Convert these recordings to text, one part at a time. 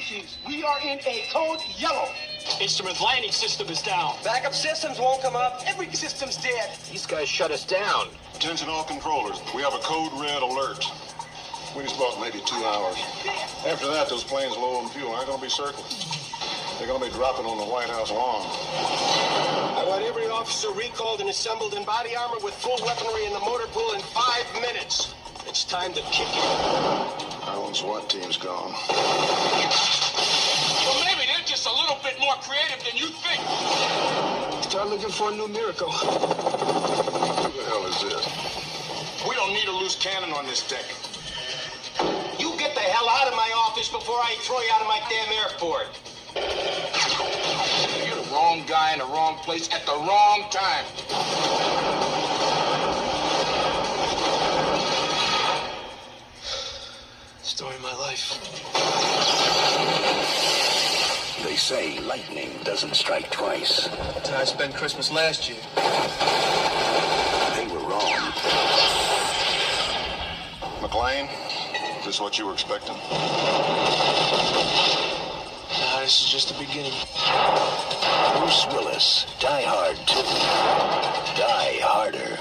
species. We are in a code yellow. Instrument landing system is down. Backup systems won't come up. Every system's dead. These guys shut us down. Attention all controllers. We have a code red alert. We just about maybe 2 hours. After that, those planes low on fuel aren't going to be circling. They're going to be dropping on the White House lawn. I want every officer recalled and assembled in body armor with full weaponry in the motor pool in 5 minutes. It's time to kick it. Our own SWAT team's gone. Well, maybe they're just a little bit more creative than you think. Start looking for a new miracle. Who the hell is this? We don't need a loose cannon on this deck. You get the hell out of my office before I throw you out of my damn airport. You're the wrong guy in the wrong place at the wrong time. Story of my life. They say lightning doesn't strike twice. That's how I spent Christmas last year. They were wrong. McLean, is this what you were expecting? Nah, this is just the beginning. Bruce Willis, Die Hard 2. Die Harder.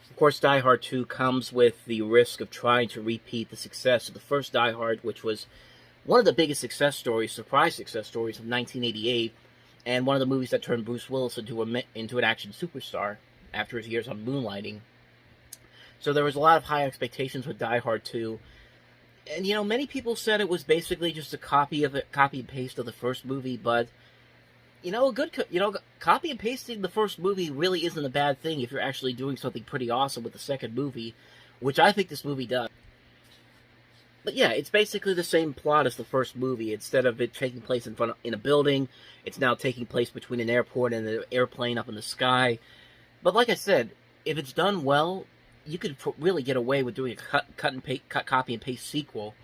Of course, Die Hard 2 comes with the risk of trying to repeat the success of the first Die Hard, which was one of the biggest success stories, surprise success stories of 1988, and one of the movies that turned Bruce Willis into an action superstar after his years on moonlighting. So there was a lot of high expectations with Die Hard 2. And, you know, many people said it was basically just a copy and paste of the first movie, but, you know, copy and pasting the first movie really isn't a bad thing if you're actually doing something pretty awesome with the second movie, which I think this movie does. But yeah, it's basically the same plot as the first movie. Instead of it taking place in a building, it's now taking place between an airport and an airplane up in the sky. But like I said, if it's done well, you could really get away with doing a copy and paste sequel.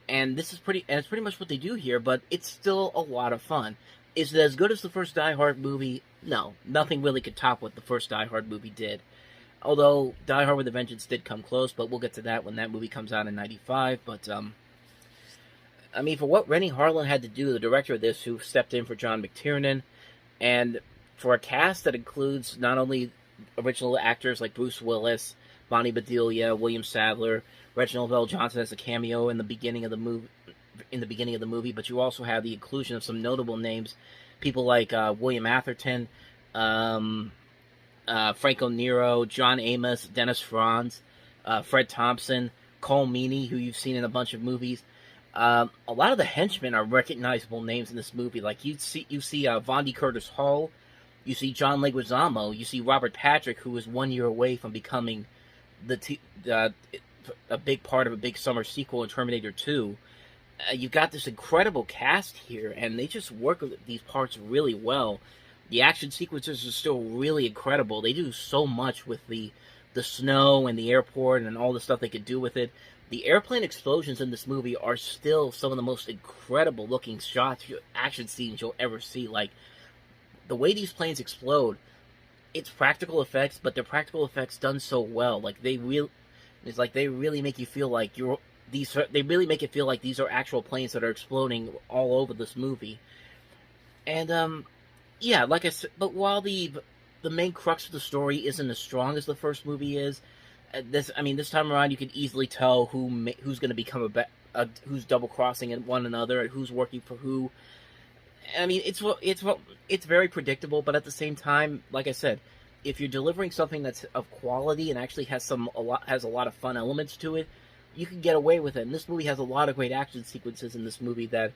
And it's pretty much what they do here, but it's still a lot of fun. Is it as good as the first Die Hard movie? No, nothing really could top what the first Die Hard movie did. Although Die Hard with a Vengeance did come close, but we'll get to that when that movie comes out in '95. But I mean, for what Rennie Harlin had to do, the director of this, who stepped in for John McTiernan, and for a cast that includes not only original actors like Bruce Willis, Bonnie Bedelia, William Sadler, Reginald Bell Johnson as a cameo in the beginning of the movie. But you also have the inclusion of some notable names, people like William Atherton, Franco Nero, John Amos, Dennis Franz, Fred Thompson, Cole Meany, who you've seen in a bunch of movies. A lot of the henchmen are recognizable names in this movie. Like you see Vondi Curtis Hall, you see John Leguizamo, you see Robert Patrick, who was 1 year away from becoming a big part of a big summer sequel in Terminator 2. You've got this incredible cast here, and they just work with these parts really well. The action sequences are still really incredible. They do so much with the snow and the airport and all the stuff they could do with it. The airplane explosions in this movie are still some of the most incredible looking shots, action scenes you'll ever see. Like, the way these planes explode, it's practical effects, but they're practical effects done so well. Like, they really make you feel like they really make it feel like these are actual planes that are exploding all over this movie. And, yeah, like I said, but while the main crux of the story isn't as strong as the first movie is, this time around you can easily tell who's going to become who's double-crossing one another, and who's working for who. I mean, it's very predictable, but at the same time, like I said, if you're delivering something that's of quality and actually has a lot of fun elements to it, you can get away with it. And this movie has a lot of great action sequences in this movie that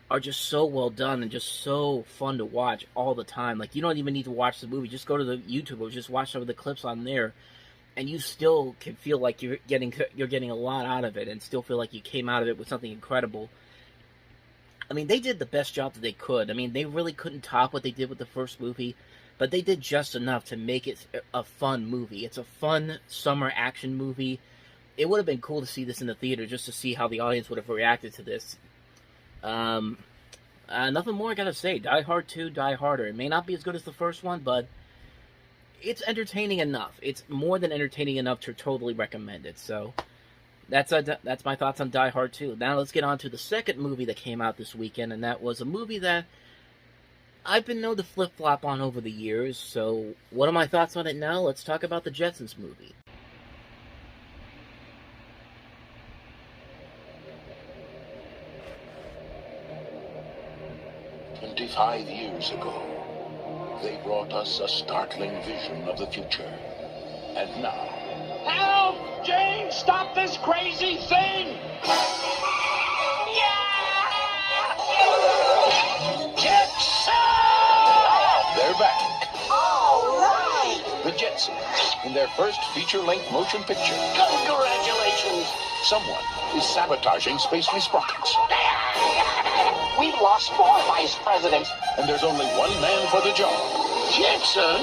are just so well done and just so fun to watch all the time. Like, you don't even need to watch the movie. Just go to the YouTube or just watch some of the clips on there, and you still can feel like you're getting a lot out of it, and still feel like you came out of it with something incredible. I mean, they did the best job that they could. I mean, they really couldn't top what they did with the first movie, but they did just enough to make it a fun movie. It's a fun summer action movie. It would have been cool to see this in the theater just to see how the audience would have reacted to this. Nothing more I gotta say. Die Hard 2, Die Harder. It may not be as good as the first one, but it's entertaining enough. It's more than entertaining enough to totally recommend it. So, that's my thoughts on Die Hard 2. Now let's get on to the second movie that came out this weekend, and that was a movie that I've been known to flip-flop on over the years. So what are my thoughts on it now? Let's talk about the Jetsons movie. 25 years ago, they brought us a startling vision of the future. And now, Help! Jane, stop this crazy thing! they're back. All right! The Jetsons, in their first feature-length motion picture. Congratulations! Someone is sabotaging Spacely Sprockets. We've lost 4 vice presidents. And there's only one man for the job. Jetson?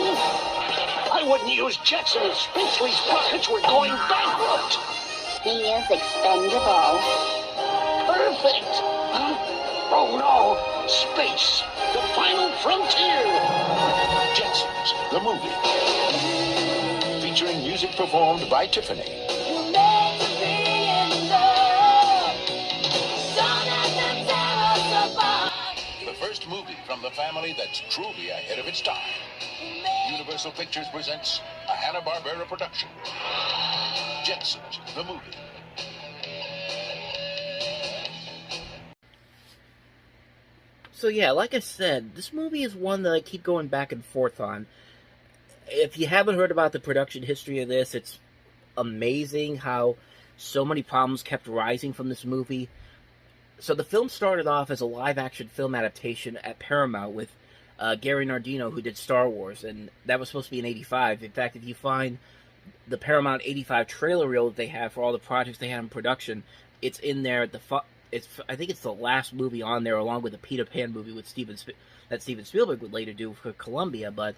I wouldn't use Jetson if Spacely's Sprockets were going bankrupt. He is expendable. Perfect! Huh? Oh no! Space! The final frontier! Jetsons, the movie. Featuring music performed by Tiffany. The first movie from the family that's truly ahead of its time. Universal Pictures presents a Hanna-Barbera production. Jetsons, the movie. So yeah, like I said, this movie is one that I keep going back and forth on. If you haven't heard about the production history of this, it's amazing how so many problems kept rising from this movie. So the film started off as a live-action film adaptation at Paramount with Gary Nardino, who did Star Wars, and that was supposed to be in '85. In fact, if you find the Paramount '85 trailer reel that they have for all the projects they had in production, it's in there. I think it's the last movie on there, along with the Peter Pan movie with Steven Spielberg would later do for Columbia. But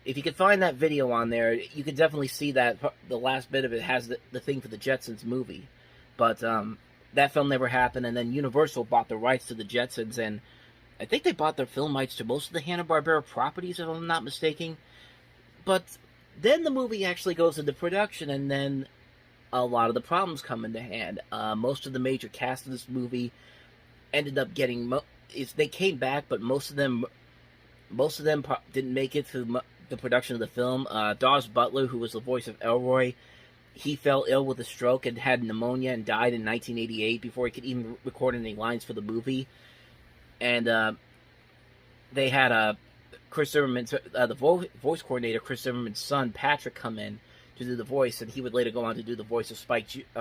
if you could find that video on there, you could definitely see that the last bit of it has the thing for the Jetsons movie. But that film never happened, and then Universal bought the rights to the Jetsons, and I think they bought their film rights to most of the Hanna-Barbera properties, if I'm not mistaken. But then the movie actually goes into production, and then a lot of the problems come into hand. Most of the major cast of this movie ended up getting... they came back, but most of them didn't make it through the production of the film. Dawes Butler, who was the voice of Elroy, he fell ill with a stroke and had pneumonia and died in 1988 before he could even record any lines for the movie. And they had Chris Zimmerman's the voice coordinator, Chris Zimmerman's son Patrick, come in to do the voice, and he would later go on to do the voice of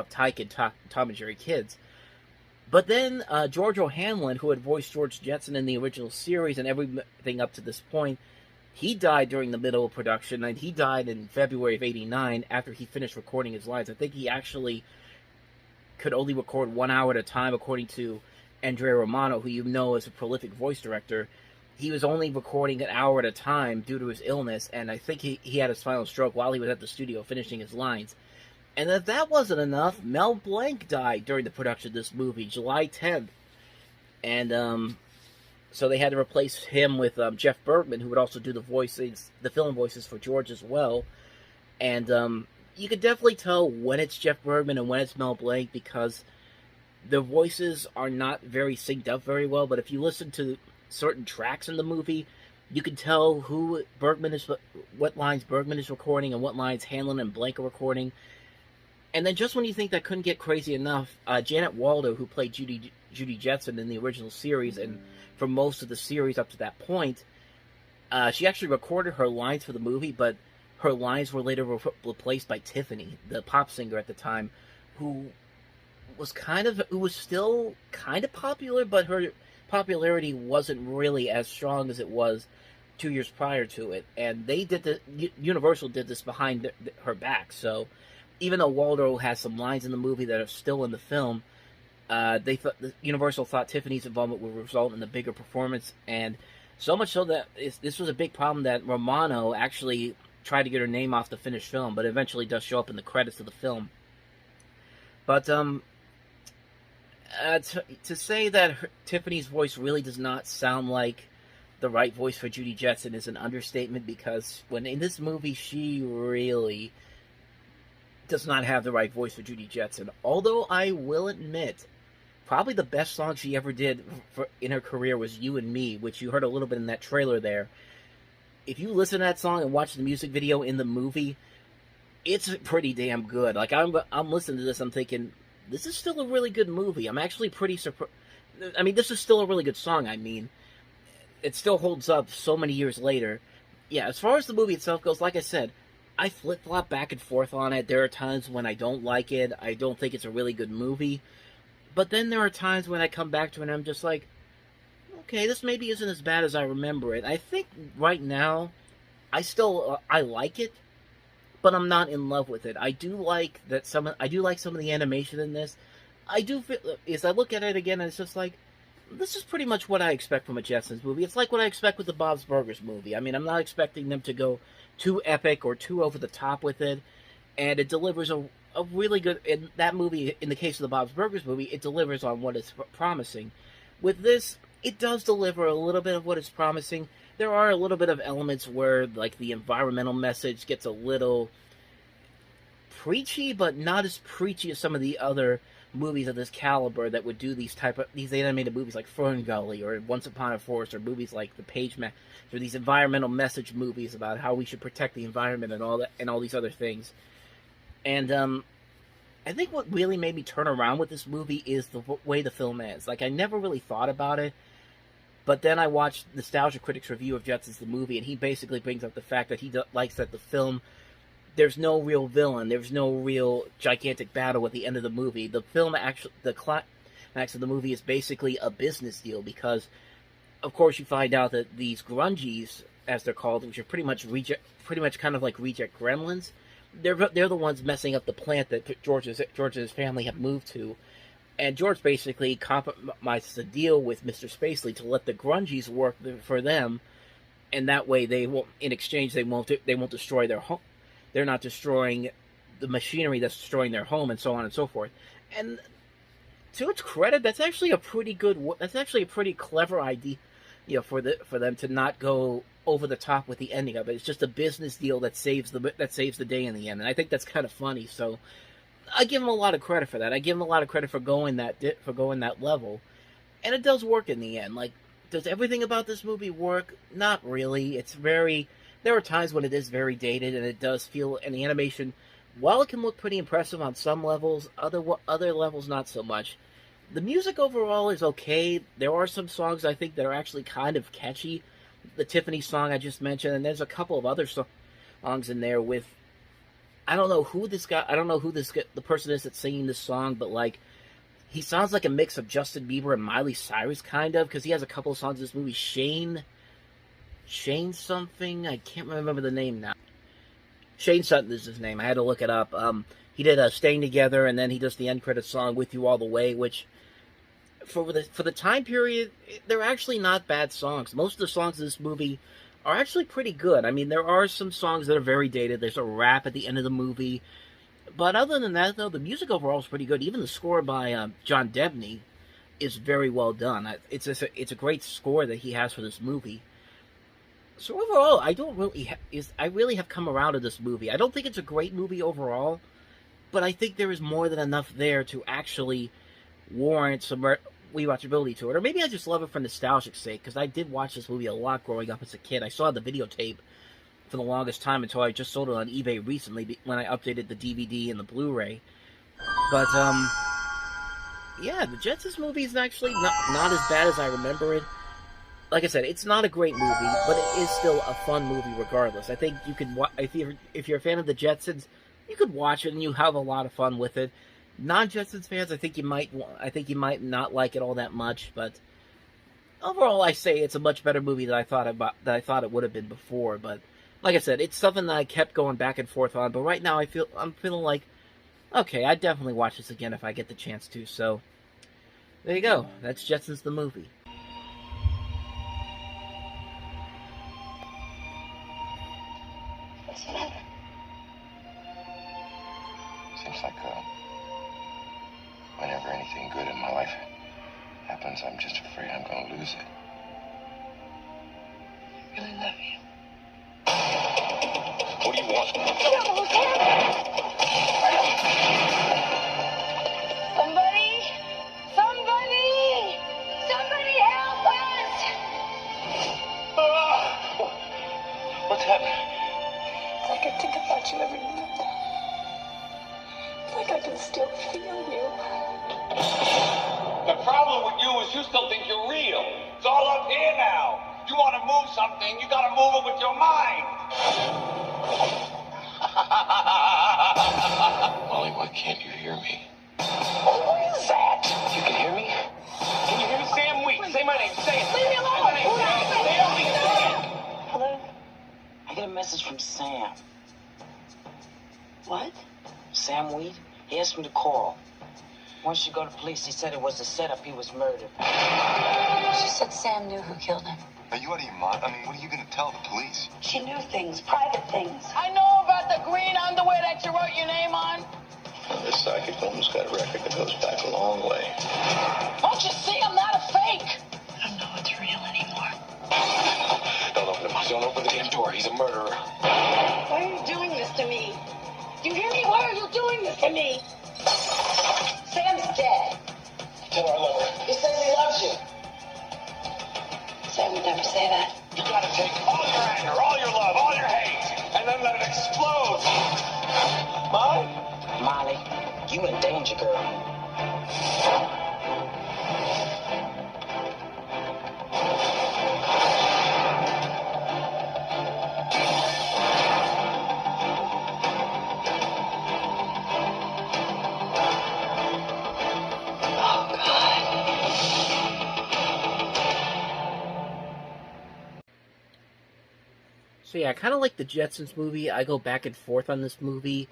Tyke and Tom and Jerry Kids. But then George O'Hanlon, who had voiced George Jetson in the original series and everything up to this point, he died during the middle of production, and he died in February of '89 after he finished recording his lines. I think he actually could only record 1 hour at a time, according to Andrea Romano, who you know is a prolific voice director. He was only recording an hour at a time due to his illness, and I think he had his final stroke while he was at the studio finishing his lines. And if that wasn't enough, Mel Blanc died during the production of this movie, July 10th. And so they had to replace him with Jeff Bergman, who would also do the film voices for George as well. And you could definitely tell when it's Jeff Bergman and when it's Mel Blanc, because the voices are not very synced up very well. But if you listen to certain tracks in the movie, you can tell what lines Bergman is recording and what lines Hanlon and Blanc are recording. And then just when you think that couldn't get crazy enough, Janet Waldo, who played Judy Jetson in the original series and for most of the series up to that point, she actually recorded her lines for the movie, but her lines were later replaced by Tiffany, the pop singer at the time, who was still kind of popular, but her popularity wasn't really as strong as it was 2 years prior to it. And Universal did this behind her back. So even though Waldo has some lines in the movie that are still in the film, Universal thought Tiffany's involvement would result in a bigger performance, and so much so that this was a big problem that Romano actually tried to get her name off the finished film, but eventually does show up in the credits of the film. But to say that Tiffany's voice really does not sound like the right voice for Judy Jetson is an understatement, because when in this movie she really does not have the right voice for Judy Jetson. Although I will admit, probably the best song she ever did in her career was You and Me, which you heard a little bit in that trailer there. If you listen to that song and watch the music video in the movie, it's pretty damn good. Like, I'm listening to this, I'm thinking, this is still a really good movie. I'm actually pretty surprised. I mean, this is still a really good song, I mean. It still holds up so many years later. Yeah, as far as the movie itself goes, like I said, I flip-flop back and forth on it. There are times when I don't like it. I don't think it's a really good movie. But then there are times when I come back to it and I'm just like, okay, this maybe isn't as bad as I remember it. I think right now, I like it, but I'm not in love with it. I do like some of the animation in this. I do feel, as I look at it again, and it's just like, this is pretty much what I expect from a Jetsons movie. It's like what I expect with the Bob's Burgers movie. I mean, I'm not expecting them to go too epic or too over the top with it, and it delivers a really good, in that movie, in the case of the Bob's Burgers movie, it delivers on what it's promising. With this, it does deliver a little bit of what it's promising. There are a little bit of elements where, like, the environmental message gets a little preachy, but not as preachy as some of the other movies of this caliber that would do these animated movies like Fern Gully or Once Upon a Forest, or movies like The Page Match, or these environmental message movies about how we should protect the environment and all that, and all these other things. And I think what really made me turn around with this movie is the way the film ends. Like, I never really thought about it, but then I watched Nostalgia Critic's review of Jetsons the movie, and he basically brings up the fact that he likes that the film, there's no real villain, there's no real gigantic battle at the end of the movie. The film, actually, the climax of the movie is basically a business deal, because, of course, you find out that these grungies, as they're called, which are pretty much kind of like reject gremlins, they're the ones messing up the plant that George's family have moved to, and George basically compromises a deal with Mr. Spacely to let the grungies work for them, and that way they won't. In exchange, they won't destroy their home. They're not destroying the machinery that's destroying their home, and so on and so forth. And to its credit, that's actually a pretty clever idea, for them to not go over the top with the ending of it. It's just a business deal that saves the day in the end, and I think that's kind of funny. So I give him a lot of credit for that. I give him a lot of credit for going that level, and it does work in the end. Like, does everything about this movie work? Not really. There are times when it is very dated, and it does feel, and the animation, while it can look pretty impressive on some levels, other levels not so much. The music overall is okay. There are some songs I think that are actually kind of catchy. The Tiffany song I just mentioned, and there's a couple of other songs in there with, I don't know who the person is that's singing this song, but like, he sounds like a mix of Justin Bieber and Miley Cyrus, kind of, because he has a couple of songs in this movie. Shane something, I can't remember the name now. Shane Sutton is his name, I had to look it up. He did Staying Together, and then he does the end credits song, With You All the Way, which, for the time period, they're actually not bad songs. Most of the songs in this movie are actually pretty good. I mean, there are some songs that are very dated. There's a rap at the end of the movie. But other than that, though, the music overall is pretty good. Even the score by John Debney is very well done. It's a great score that he has for this movie. So overall, I really have come around to this movie. I don't think it's a great movie overall, but I think there is more than enough there to actually warrant some rewatchability to it. Or maybe I just love it for nostalgic sake, because I did watch this movie a lot growing up as a kid. I saw the videotape for the longest time until I just sold it on eBay recently when I updated the DVD and the Blu-ray. But, yeah, the Jetsons movie is actually not as bad as I remember it. Like I said, it's not a great movie, but it is still a fun movie regardless. I think you could, if you're a fan of the Jetsons, you could watch it and you have a lot of fun with it. Non-Jetsons fans, I think you might not like it all that much, but overall, I say it's a much better movie than I thought it would have been before. But like I said, it's something that I kept going back and forth on. But right now, I'm feeling like, okay, I'd definitely watch this again if I get the chance to. So there you go. That's Jetsons the movie. What's the matter? Seems like whenever anything good in my life happens, I'm just afraid I'm going to lose it. I really love you. What do you want? Get over here! Somebody help us! What's happening? It's like I think about you every minute. It's like I can still feel you. The problem with you is you still think you're real. It's all up here now. You want to move something, you got to move it with your mind. Molly, why can't you hear me? Who is that? You can hear me? Can you hear me? Sam Wheat. Say my name. Say it. Leave me alone. Say my name. Say it. Hello? I get a message from Sam. What? Sam Weed? He asked me to call. Once you go to police, he said it was a setup, he was murdered. She said Sam knew who killed him. Are you out of your mind? I mean, what are you going to tell the police? She knew things, private things. I know about the green underwear that you wrote your name on. This psychic woman's got a record that goes back a long way. Don't you see I'm not a fake? I don't know what's real anymore. Don't open it. Don't open the damn door. He's a murderer. Why are you doing this to me? Do you hear me? Why are you doing this to me? Sam's dead. Tell her I love her. He says he loves you. Sam would never say that. You got to take all your anger, all your love, all your hate, and then let it explode. Molly? Molly, you in danger, girl. So yeah, I kind of like the Jetsons movie. I go back and forth on this movie.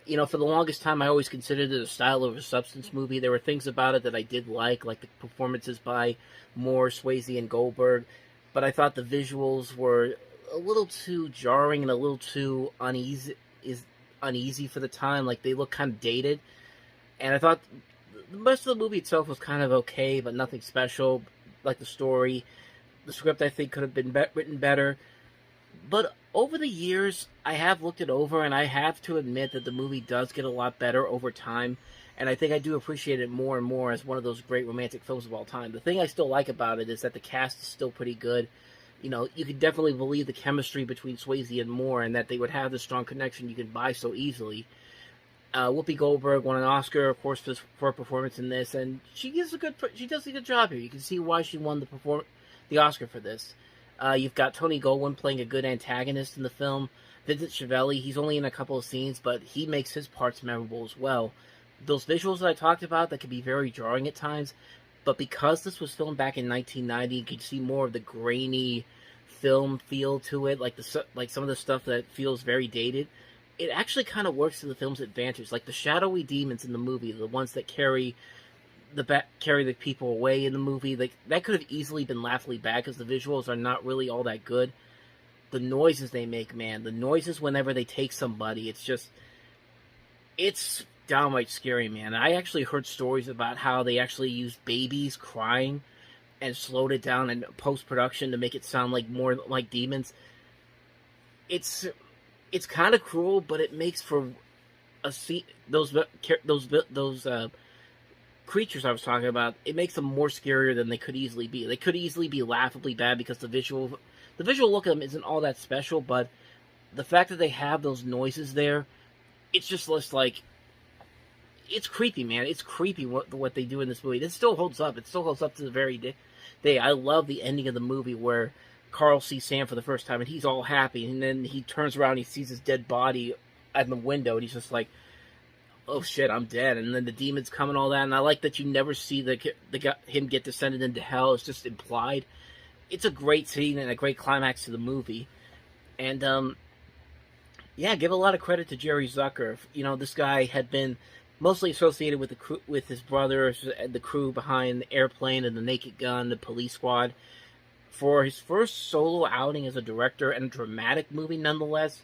You know, for the longest time, I always considered it a style over substance movie. There were things about it that I did like the performances by Moore, Swayze, and Goldberg. But I thought the visuals were a little too jarring and a little too uneasy for the time. Like, they look kind of dated. And I thought the rest of the movie itself was kind of okay, but nothing special. Like the story, the script I think could have been written better. But over the years, I have looked it over, and I have to admit that the movie does get a lot better over time, and I think I do appreciate it more and more as one of those great romantic films of all time. The thing I still like about it is that the cast is still pretty good. You know, you could definitely believe the chemistry between Swayze and Moore, and that they would have the strong connection you could buy so easily. Whoopi Goldberg won an Oscar, of course, for her performance in this, and she does a good job here. You can see why she won the Oscar for this. You've got Tony Goldwyn playing a good antagonist in the film. Vincent Schiavelli, he's only in a couple of scenes, but he makes his parts memorable as well. Those visuals that I talked about that can be very jarring at times, but because this was filmed back in 1990, you can see more of the grainy film feel to it, like some of the stuff that feels very dated. It actually kind of works to the film's advantage. Like the shadowy demons in the movie, the ones that carry the people away in the movie, like that could have easily been laughably bad because the visuals are not really all that good. The noises they make, man, the noises whenever they take somebody, it's downright scary, man. I actually heard stories about how they actually used babies crying and slowed it down in post-production to make it sound like more like demons. It's kind of cruel, but it makes for those creatures I was talking about, it makes them more scarier than they could easily be. They could easily be laughably bad because the visual look of them isn't all that special, but the fact that they have those noises there, it's just like, it's creepy, man. It's creepy what they do in this movie. It still holds up. It still holds up to the very day. I love the ending of the movie where Carl sees Sam for the first time and he's all happy, and then he turns around and he sees his dead body at the window, and he's just like, oh shit, I'm dead. And then the demons come and all that. And I like that you never see him get descended into hell. It's just implied. It's a great scene and a great climax to the movie. And yeah, give a lot of credit to Jerry Zucker. You know, this guy had been mostly associated with the crew, with his brother, the crew behind the Airplane and the Naked Gun, the Police Squad. For his first solo outing as a director and a dramatic movie, nonetheless,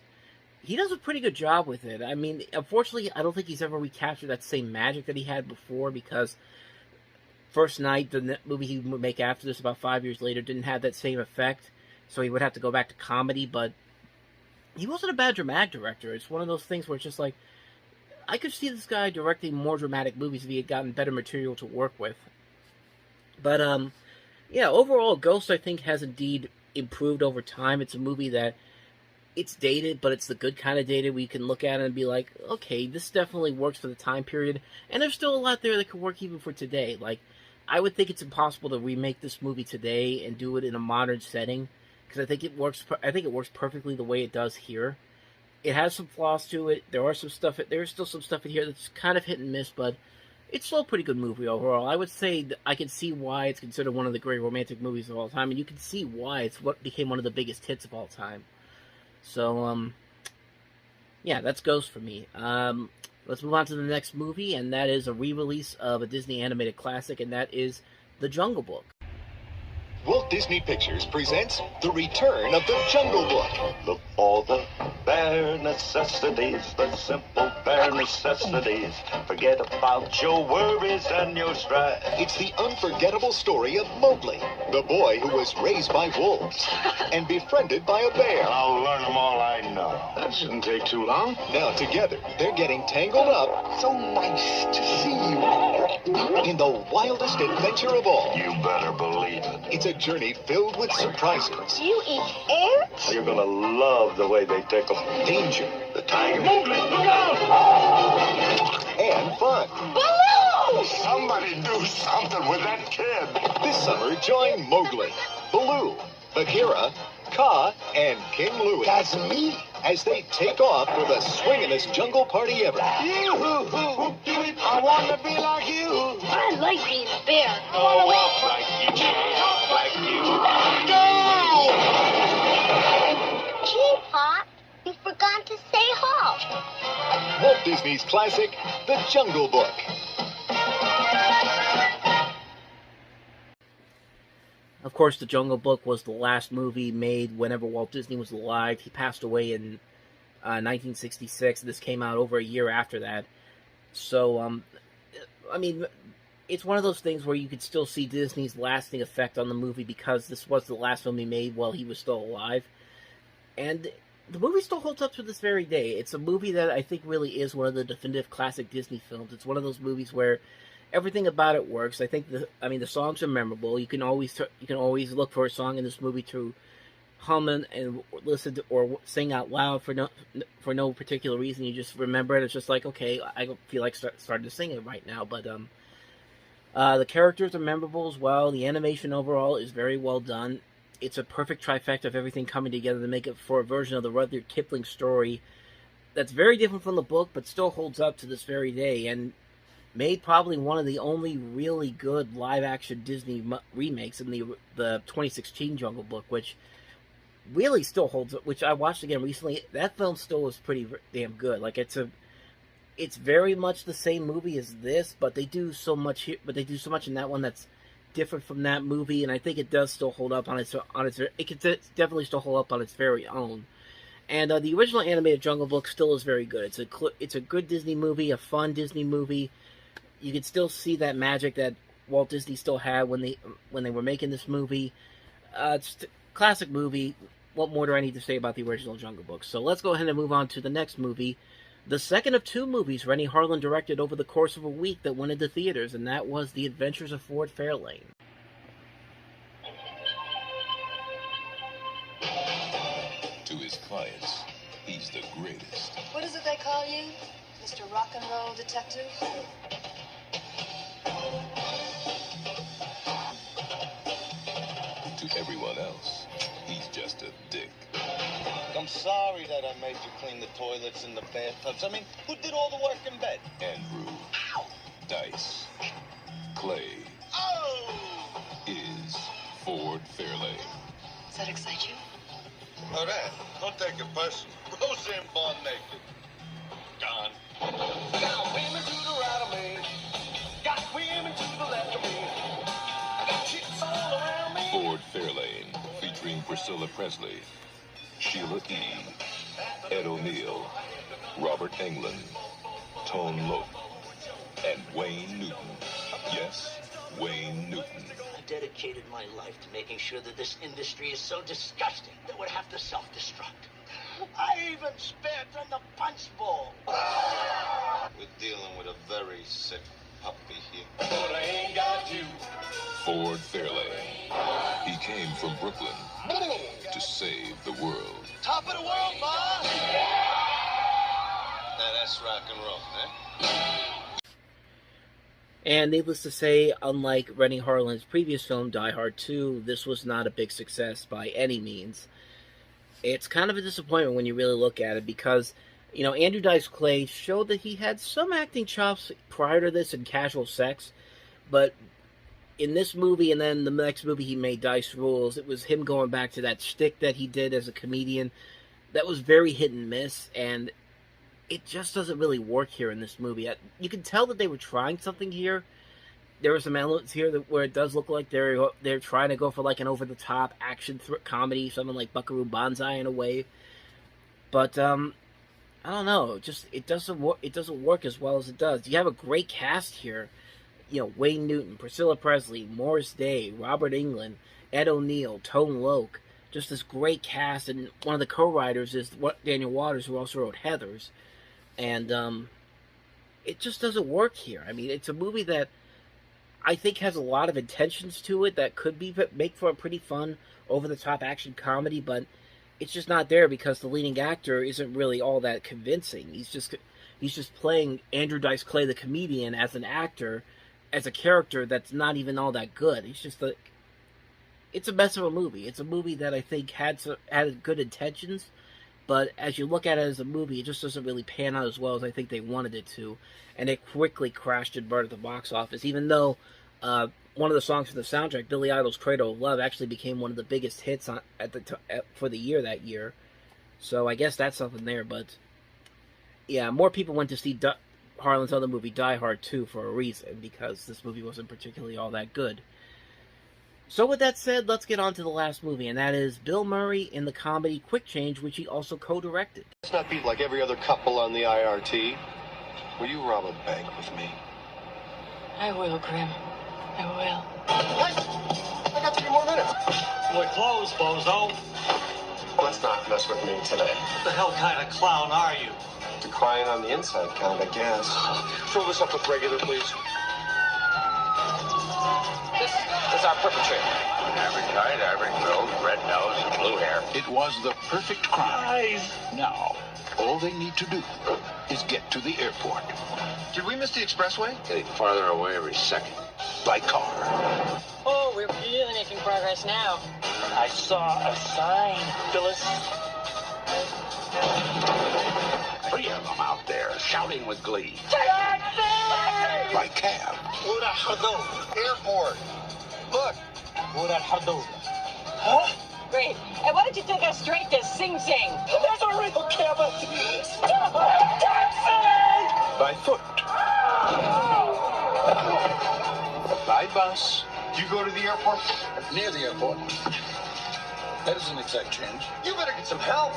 he does a pretty good job with it. I mean, unfortunately, I don't think he's ever recaptured that same magic that he had before, because First Night, the movie he would make after this about 5 years later, didn't have that same effect, so he would have to go back to comedy, but he wasn't a bad dramatic director. It's one of those things where it's just like, I could see this guy directing more dramatic movies if he had gotten better material to work with. But, yeah, overall, Ghost, I think, has indeed improved over time. It's a movie that, it's dated, but it's the good kind of dated where you can look at it and be like, okay, this definitely works for the time period, and there's still a lot there that could work even for today. Like, I would think it's impossible to remake this movie today and do it in a modern setting, because I think it works perfectly the way it does here. It has some flaws to it. There's still some stuff in here that's kind of hit and miss, but it's still a pretty good movie overall. I would say I can see why it's considered one of the great romantic movies of all time, and you can see why it's what became one of the biggest hits of all time. So, yeah, that's Ghost for me. Let's move on to the next movie, and that is a re-release of a Disney animated classic, and that is The Jungle Book. Walt Disney Pictures presents The Return of the Jungle Book. Look for the bare necessities, the simple bare necessities. Forget about your worries and your strife. It's the unforgettable story of Mowgli, the boy who was raised by wolves and befriended by a bear. I'll learn them all I know. That shouldn't take too long. Now together, they're getting tangled up. So nice to see you. In the wildest adventure of all. You better believe it. It's a journey filled with surprises. You eat ants? You're gonna love the way they tickle. Danger. The tiger. Mowgli, look out! And fun. Baloo! Somebody do something with that kid. This summer, join Mowgli, Baloo, Bagheera, Kaa, and King Louie. That's me. As they take off for the swingin'est jungle party ever. I want to be like you. I like being a bear. I want to walk like you. Talk like you. Go! Gee, Pop, you forgot to say halt. Walt Disney's classic, The Jungle Book. Of course, The Jungle Book was the last movie made whenever Walt Disney was alive. He passed away in 1966. This came out over a year after that. So, I mean, it's one of those things where you could still see Disney's lasting effect on the movie because this was the last film he made while he was still alive. And the movie still holds up to this very day. It's a movie that I think really is one of the definitive classic Disney films. It's one of those movies where everything about it works. I think the songs are memorable. You can always look for a song in this movie to hum and listen to or sing out loud for no particular reason. You just remember it. It's just like, okay, I don't feel like starting to sing it right now. But the characters are memorable as well. The animation overall is very well done. It's a perfect trifecta of everything coming together to make it for a version of the Rudyard Kipling story that's very different from the book, but still holds up to this very day. And made probably one of the only really good live-action Disney remakes in the 2016 Jungle Book, which really still holds up, which I watched again recently. That film still was pretty damn good. Like, it's very much the same movie as this, but they do so much in that one that's different from that movie, and I think it does still hold up on its it can definitely still hold up on its very own. And the original animated Jungle Book still is very good. It's a good Disney movie, a fun Disney movie. You can still see that magic that Walt Disney still had when they were making this movie. It's a classic movie. What more do I need to say about the original Jungle Book? So let's go ahead and move on to the next movie. The second of two movies Rennie Harlin directed over the course of a week that went into theaters, and that was The Adventures of Ford Fairlane. To his clients, he's the greatest. What is it they call you? Mr. Rock and Roll Detective? To everyone else, he's just a dick. I'm sorry that I made you clean the toilets and the bathtubs. I mean, who did all the work in bed? Andrew, Dice, Clay, is Ford Fairlane. Does that excite you? Oh, that. Don't take it personal. Rose in born naked. Gone. Got women to the right of me. Got women to the left of me. I got chicks all around me. Ford Fairlane, featuring Priscilla Presley, Sheila E., Ed O'Neill, Robert Englund, Tone Loc, and Wayne Newton. Yes, Wayne Newton. I dedicated my life to making sure that this industry is so disgusting that it would have to self-destruct. I even spit in the punch bowl. We're dealing with a very sick puppy here. But I ain't got you. Ford Fairlane. He came from Brooklyn to save the world. Top of the world, boss. Now that's rock and roll, eh? And needless to say, unlike Rennie Harlin's previous film, Die Hard 2, this was not a big success by any means. It's kind of a disappointment when you really look at it because, you know, Andrew Dice Clay showed that he had some acting chops prior to this in Casual Sex, but in this movie and then the next movie he made, Dice Rules, it was him going back to that shtick that he did as a comedian that was very hit and miss, and it just doesn't really work here in this movie. You can tell that they were trying something here. There were some elements here where it does look like they're trying to go for like an over-the-top action comedy, something like Buckaroo Banzai in a way. But I don't know, it doesn't work as well as it does. You have a great cast here. You know, Wayne Newton, Priscilla Presley, Morris Day, Robert Englund, Ed O'Neill, Tone Loc. Just this great cast, and one of the co-writers is Daniel Waters, who also wrote Heathers. And it just doesn't work here. I mean, it's a movie that I think has a lot of intentions to it that could make for a pretty fun, over-the-top action comedy, but it's just not there because the leading actor isn't really all that convincing. He's just playing Andrew Dice Clay, the comedian, as an actor, as a character that's not even all that good. It's a mess of a movie. It's a movie that I think had good intentions, but as you look at it as a movie, it just doesn't really pan out as well as I think they wanted it to, and it quickly crashed and burned at the box office, even though one of the songs from the soundtrack, Billy Idol's Cradle of Love, actually became one of the biggest hits for the year that year. So I guess that's something there, but yeah, more people went to see Harlan's other movie, Die Hard 2, for a reason, because this movie wasn't particularly all that good. So with that said, let's get on to the last movie, and that is Bill Murray in the comedy Quick Change, which he also co-directed. Let's not be like every other couple on the IRT. Will you rob a bank with me? I will, Grim. I will. Hey! I got 3 more minutes. We're closed, bozo. Let's not mess with me today. What the hell kind of clown are you? Decrying on the inside kind, I guess. Fill this up with regular, please. This is our perpetrator. Average height, average build, red nose, blue hair. It was the perfect crime. Now, all they need to do is get to the airport. Did we miss the expressway? Getting farther away every second. By car. Oh, we're really making progress now. I saw a sign, Phyllis. 3 of them out there shouting with glee. By cab. Airport. Look. Huh? Great. And why don't you take us straight to Sing Sing? There's a real cabin. Stop taxi! By foot. By bus. You go to the airport? Near the airport. That is an exact change. You better get some help.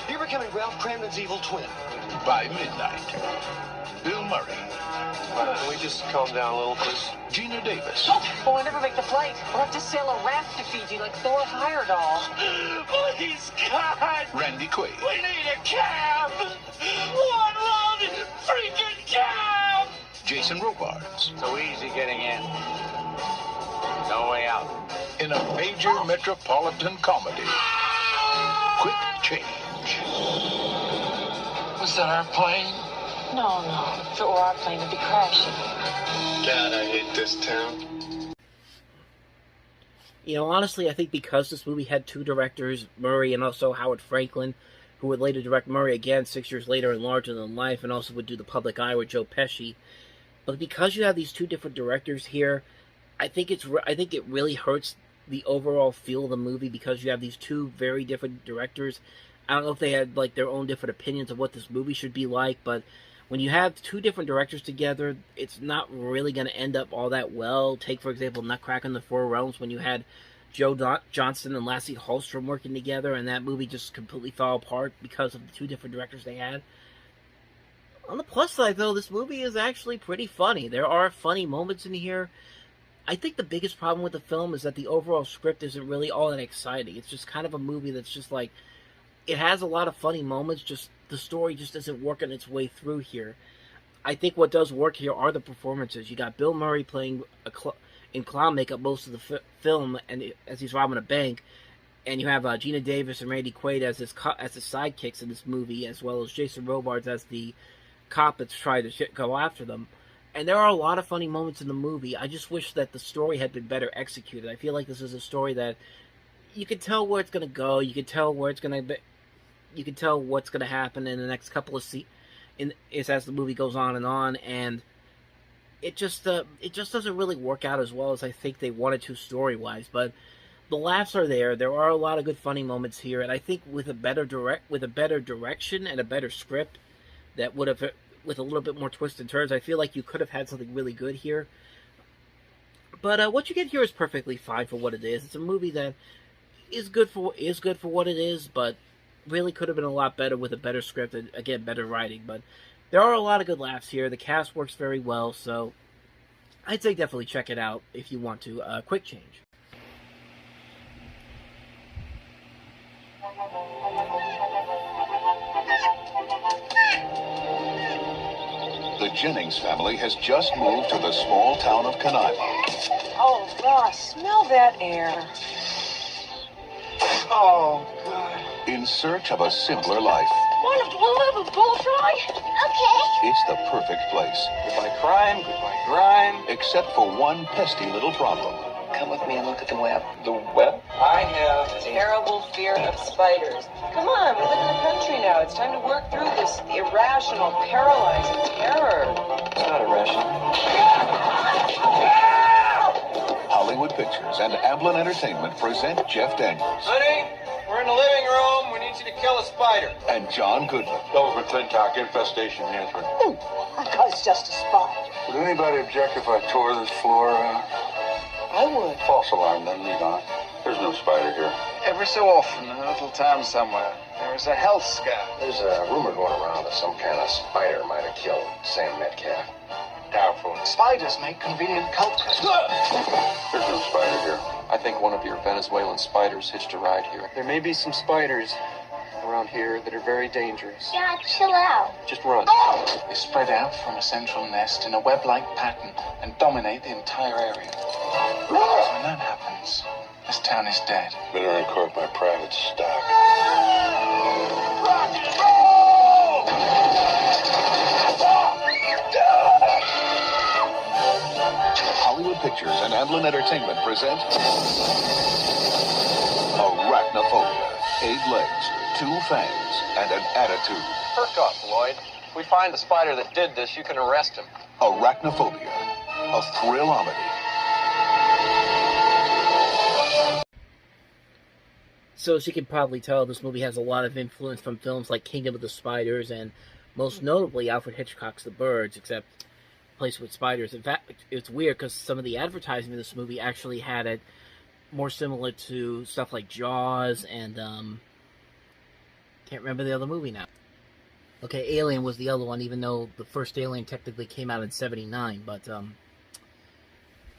You're becoming Ralph Cramden's evil twin. By midnight. Bill Murray. Can we just calm down a little, please? Gina Davis. Oh, we'll never make the flight. We'll have to sail a raft to feed you like Thor Heyerdahl. Please, God. Randy Quaid. We need a cab. One loaded freaking cab. Jason Robards. So easy getting in. No way out. In a major metropolitan comedy. Quick Change. Was that our plane? No. If it were our plane, it'd be crashing. God, I hate this town. You know, honestly, I think because this movie had 2 directors, Murray and also Howard Franklin, who would later direct Murray again 6 years later in Larger Than Life, and also would do The Public Eye with Joe Pesci. But because you have these 2 different directors here, I think it really hurts the overall feel of the movie because you have these 2 very different directors. I don't know if they had like their own different opinions of what this movie should be like, but when you have 2 different directors together, it's not really going to end up all that well. Take, for example, Nutcracker in the Four Realms, when you had Joe Johnston and Lasse Hallstrom working together, and that movie just completely fell apart because of the 2 different directors they had. On the plus side, though, this movie is actually pretty funny. There are funny moments in here. I think the biggest problem with the film is that the overall script isn't really all that exciting. It's just kind of a movie that's just like, it has a lot of funny moments, just the story just isn't working its way through here. I think what does work here are the performances. You got Bill Murray playing in clown makeup most of the film, and as he's robbing a bank, and you have Gina Davis and Randy Quaid as the sidekicks in this movie, as well as Jason Robards as the cop that's trying to go after them. And there are a lot of funny moments in the movie. I just wish that the story had been better executed. I feel like this is a story that you can tell where it's going to go. You can tell where it's going to be. You can tell what's going to happen in the next couple of as the movie goes on, and it just doesn't really work out as well as I think they wanted to story-wise. But the laughs are there. There are a lot of good funny moments here, and I think with a better direction and a better script that would have, with a little bit more twists and turns, I feel like you could have had something really good here. But what you get here is perfectly fine for what it is. It's a movie that is good for what it is, but really could have been a lot better with a better script and, again, better writing. But there are a lot of good laughs here. The cast works very well, so I'd say definitely check it out if you want to. Quick change. The Jennings family has just moved to the small town of Connive. Oh, Ross, smell that air. Oh, God. In search of a simpler life. Want to blow up a bullfrog? Okay. It's the perfect place. Goodbye crime, goodbye grime. Except for one pesky little problem. Come with me and look at the web. The web? I have a Terrible fear of spiders. Come on, we live in the country now. It's time to work through this irrational, paralyzing terror. It's not irrational. Hollywood Pictures and Amblin Entertainment present Jeff Daniels. Honey, we're in the living room. We need you to kill a spider. And John Goodman. Dover McClintock, infestation management. That guy's just a spider. Would anybody object if I tore this floor out? I would. False alarm, then leave on. There's no spider here. Every so often, in a little town somewhere, there is a health scare. There's a rumor going around that some kind of spider might have killed Sam Metcalf. Doubtful. Spiders make convenient cult. There's no spider here. I think one of your Venezuelan spiders hitched a ride here. There may be some spiders around here that are very dangerous. Dad, chill out. Just run. They spread out from a central nest in a web-like pattern and dominate the entire area. Because when that happens, this town is dead. Better uncork my private stock. Rock and roll! Hollywood Pictures and Amblin Entertainment present Arachnophobia. 8 legs, 2 fangs, and an attitude. Perk up, Lloyd. If we find the spider that did this, you can arrest him. Arachnophobia. A thrill-omedy. So as you can probably tell, this movie has a lot of influence from films like Kingdom of the Spiders and most notably Alfred Hitchcock's The Birds, except Place with Spiders. In fact, it's weird because some of the advertising of this movie actually had it more similar to stuff like Jaws and can't remember the other movie now. Okay, Alien was the other one, even though the first Alien technically came out in '79, but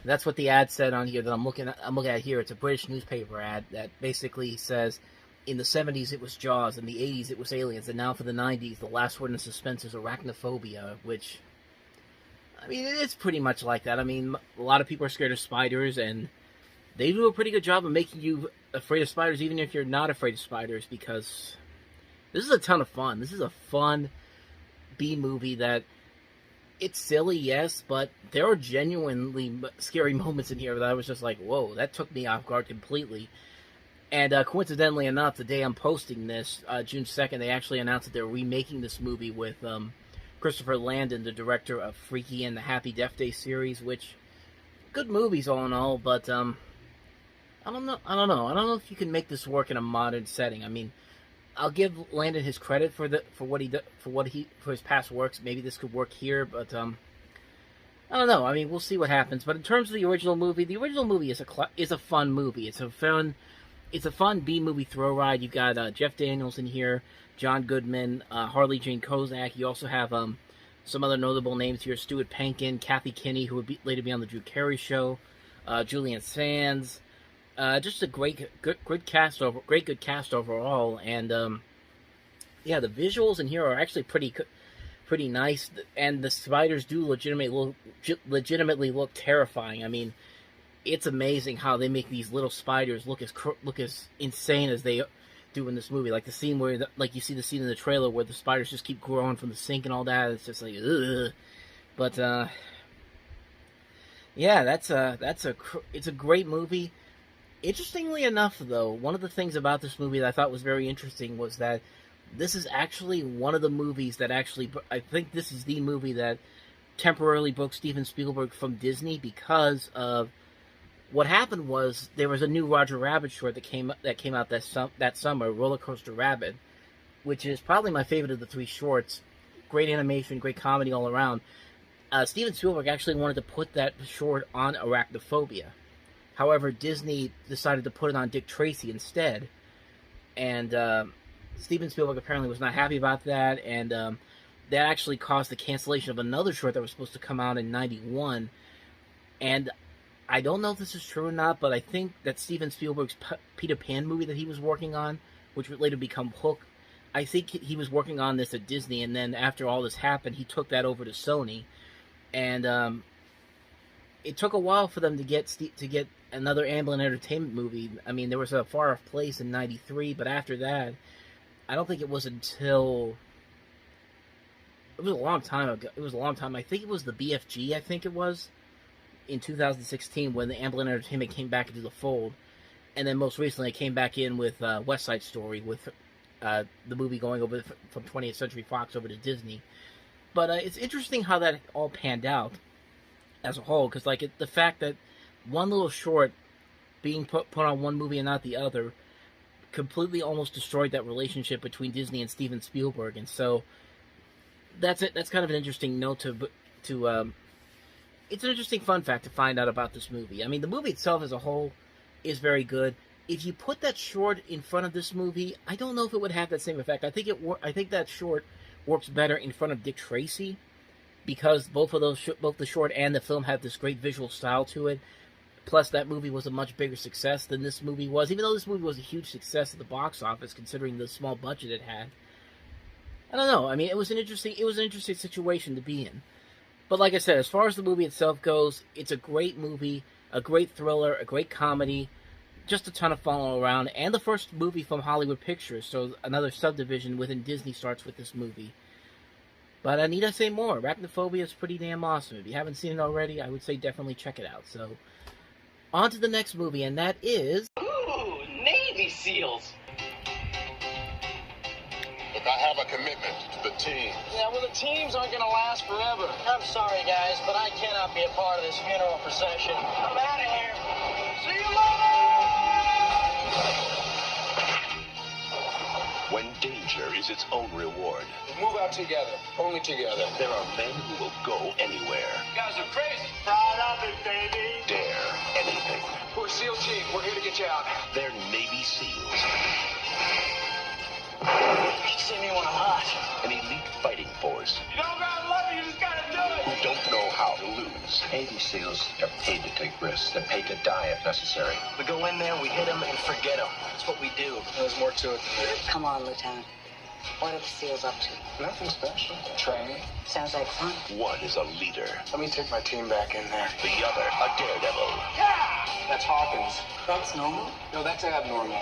that's what the ad said on here that I'm looking at here. It's a British newspaper ad that basically says in the 70s it was Jaws, in the 80s it was Aliens, and now for the 90s the last word in suspense is arachnophobia, which, I mean, it's pretty much like that. I mean, a lot of people are scared of spiders, and they do a pretty good job of making you afraid of spiders even if you're not afraid of spiders, because this is a ton of fun. This is a fun B-movie that, it's silly, yes, but there are genuinely scary moments in here that I was just like, whoa, that took me off guard completely. And coincidentally enough, the day I'm posting this, June 2nd, they actually announced that they're remaking this movie with Christopher Landon, the director of Freaky and the Happy Death Day series, which, good movies all in all, but I don't know if you can make this work in a modern setting. I mean, I'll give Landon his credit for his past works. Maybe this could work here, but I don't know. I mean, we'll see what happens. But in terms of the original movie is a fun movie. It's a fun B-movie throw ride. You got Jeff Daniels in here, John Goodman, Harley Jane Kozak. You also have some other notable names here: Stuart Pankin, Kathy Kinney, who would later be on the Drew Carey Show, Julian Sands. Just a great good cast overall, and Yeah, the visuals in here are actually pretty nice, and the spiders do legitimately look terrifying. I mean, it's amazing how they make these little spiders look as insane as they do in this movie. Like the scene where, like you see the scene in the trailer where the spiders just keep growing from the sink and all that. It's just like, ugh. But yeah, it's a great movie. Interestingly enough, though, one of the things about this movie that I thought was very interesting was that this is actually one of the movies that I think this is the movie that temporarily broke Steven Spielberg from Disney, because of what happened was there was a new Roger Rabbit short that came out that summer, Roller Coaster Rabbit, which is probably my favorite of the three shorts. Great animation, great comedy all around. Steven Spielberg actually wanted to put that short on Arachnophobia. However, Disney decided to put it on Dick Tracy instead, and Steven Spielberg apparently was not happy about that, and that actually caused the cancellation of another short that was supposed to come out in '91. And I don't know if this is true or not, but I think that Steven Spielberg's Peter Pan movie that he was working on, which would later become Hook, I think he was working on this at Disney, and then after all this happened, he took that over to Sony, and it took a while for them to get another Amblin Entertainment movie. I mean, there was a Far Off Place in '93, but after that, I don't think it was until... It was a long time ago. It was a long time. I think it was the BFG, I think it was, in 2016, when the Amblin Entertainment came back into the fold. And then most recently, it came back in with West Side Story, with the movie going over from 20th Century Fox over to Disney. But it's interesting how that all panned out as a whole, because the fact that one little short being put on one movie and not the other completely almost destroyed that relationship between Disney and Steven Spielberg. And so that's it. That's kind of an interesting note to it's an interesting fun fact to find out about this movie. I mean, the movie itself as a whole is very good. If you put that short in front of this movie, I don't know if it would have that same effect. I think that short works better in front of Dick Tracy, because both the short and the film have this great visual style to it. Plus, that movie was a much bigger success than this movie was, even though this movie was a huge success at the box office, considering the small budget it had. I don't know. I mean, it was an interesting situation to be in. But like I said, as far as the movie itself goes, it's a great movie, a great thriller, a great comedy, just a ton of fun all around, and the first movie from Hollywood Pictures, so another subdivision within Disney starts with this movie. But need I say more? Arachnophobia is pretty damn awesome. If you haven't seen it already, I would say definitely check it out. So, on to the next movie, and that is... Ooh, Navy SEALs. Look, I have a commitment to the team. Yeah, well, the teams aren't going to last forever. I'm sorry, guys, but I cannot be a part of this funeral procession. I'm out of here. See you later! When danger is its own reward. Move out together, only together. There are men who will go anywhere. You guys are crazy. Proud of it, baby. Dare anything. We're SEAL Team. We're here to get you out. They're Navy SEALs. You see me when I'm hot. An elite fighting force. You don't gotta love it, you just gotta do it. Who don't know how to lose. Navy SEALs are paid to take risks. They're paid to die if necessary. We go in there, we hit them, and forget them. That's what we do. There's more to it than that. Come on, Lieutenant. What are the SEALs up to? Nothing special. Training. Sounds like fun. One is a leader. Let me take my team back in there. The other, a daredevil. That's Hawkins. That's normal? No, that's abnormal.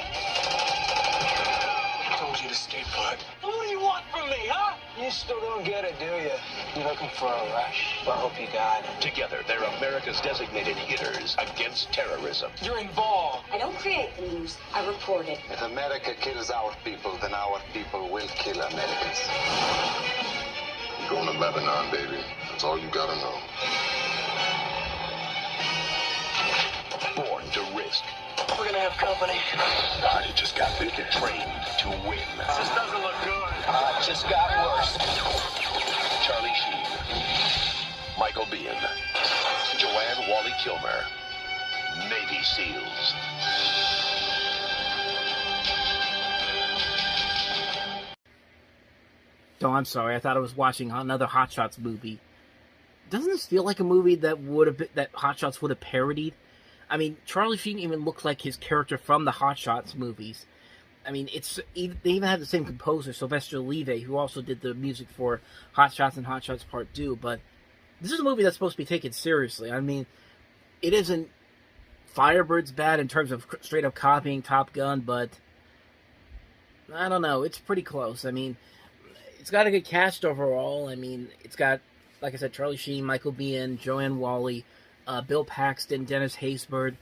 I told you to stay put. What do you want from me, huh? You still don't get it, do you? You're looking for a rush? Well, I hope you got it. Together, they're America's designated hitters against terrorism. You're involved. I don't create the news. I report it. If America kills our people, then our people will kill Americans. You're going to Lebanon, baby. That's all you gotta know. Born to risk. We're gonna have company. I just got bigger. Trained to win. This doesn't look good. It just got worse. Charlie Sheen. Michael Biehn. Joanne Wally-Kilmer. Navy SEALs. Oh, I'm sorry. I thought I was watching another Hot Shots movie. Doesn't this feel like a movie that Hot Shots would have parodied? I mean, Charlie Sheen even looks like his character from the Hot Shots movies. I mean, they even have the same composer, Sylvester Levy, who also did the music for Hot Shots and Hot Shots Part 2, but this is a movie that's supposed to be taken seriously. I mean, it isn't Firebird's bad in terms of straight-up copying Top Gun, but I don't know, it's pretty close. I mean, it's got a good cast overall. I mean, it's got, like I said, Charlie Sheen, Michael Biehn, Joanne Whalley, Bill Paxton, Dennis Haysbert,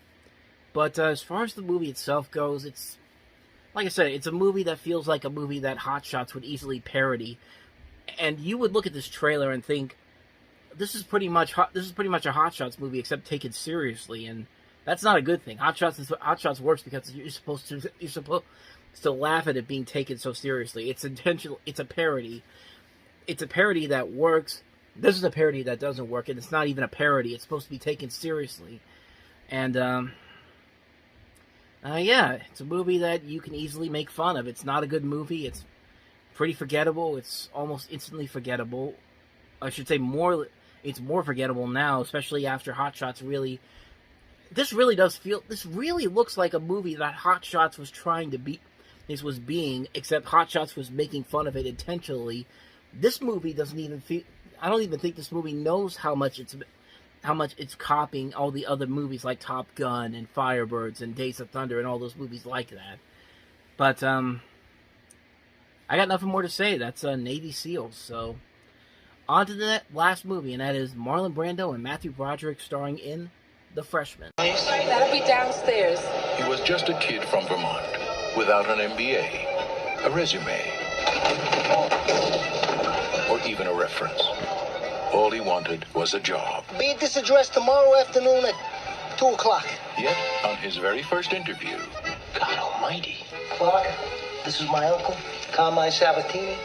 but as far as the movie itself goes, it's, like I said, it's a movie that feels like a movie that Hot Shots would easily parody. And you would look at this trailer and think, this is pretty much a Hot Shots movie, except taken seriously, and that's not a good thing. Hot Shots works because you're supposed to laugh at it being taken so seriously. It's intentional. It's a parody. It's a parody that works. This is a parody that doesn't work, and it's not even a parody. It's supposed to be taken seriously, and yeah, it's a movie that you can easily make fun of. It's not a good movie. It's pretty forgettable. It's almost instantly forgettable. I should say it's more forgettable now, especially after Hot Shots really... This really looks like a movie that Hot Shots was trying to be... This was being, except Hot Shots was making fun of it intentionally. This movie doesn't even feel... I don't even think this movie knows how much it's copying all the other movies like Top Gun and Firebirds and Days of Thunder and all those movies like that. But, I got nothing more to say. That's Navy SEALs. So, on to the last movie, and that is Marlon Brando and Matthew Broderick starring in The Freshman. That'll be downstairs. He was just a kid from Vermont, without an MBA, a resume, or even a reference. All he wanted was a job. Be at this address tomorrow afternoon at 2 o'clock. Yet, on his very first interview... God almighty. Clark, this is my uncle, Carmine Sabatini.